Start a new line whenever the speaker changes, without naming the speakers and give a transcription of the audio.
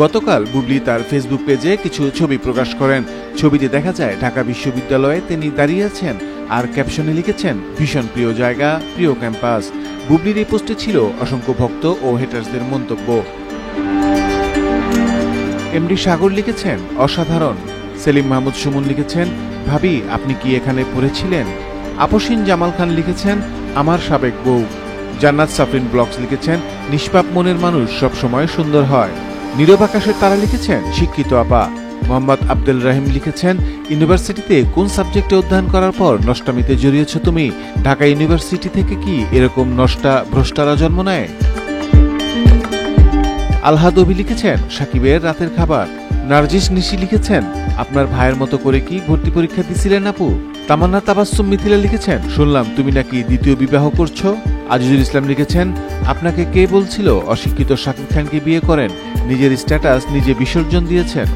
গতকাল বুবলি তার ফেসবুক পেজে কিছু ছবি প্রকাশ করেন। ছবিতে দেখা যায় ঢাকা বিশ্ববিদ্যালয়ে তিনি দাঁড়িয়ে আছেন আর ক্যাপশনে লিখেছেন, ভীষণ প্রিয় জায়গা, প্রিয় ক্যাম্পাস। বুবলির এই পোস্টে ছিল অসংখ্য ভক্ত ও হেটার্সদের মন্তব্য। এমডি সাগর লিখেছেন, অসাধারণ। সেলিম মাহমুদ সুমন লিখেছেন, ভাবি আপনি কি এখানে পড়েছিলেন? আপসিন জামাল খান লিখেছেন, আমার সাবেক বউ। জান্নাত সাফরিন ব্লগস লিখেছেন, নিষ্পাপ মনের মানুষ সবসময় সুন্দর হয়। নীরব আকাশের তারা লিখেছেন, শিক্ষিত আপা। মোহাম্মদ আব্দুল রাহিম লিখেছেন, ইউনিভার্সিটিতে কোন সাবজেক্টে অধ্যয়ন করার পর নষ্টামিতে জড়িয়েছ তুমি? ঢাকা ইউনিভার্সিটি থেকে কি এরকম নষ্টা ভ্রষ্টারা জন্ম নেয়? আলহাদবি লিখেছেন, সাকিবের রাতের খাবার। নার্জিস নিশি লিখেছেন, আপনার ভাইয়ের মতো করে কি ভর্তি পরীক্ষা দিছিলেন আপু? তামান্না তাবাসসুম মিথিলা লিখেছেন, শুনলাম তুমি নাকি দ্বিতীয় বিবাহ করছো। আজিজুল ইসলাম লিখেছেন, আপনাকে কে বলছিল অশিক্ষিত শাকিব খানকে বিয়ে করেন? নিজের স্ট্যাটাস নিজে বিসর্জন দিয়েছেন।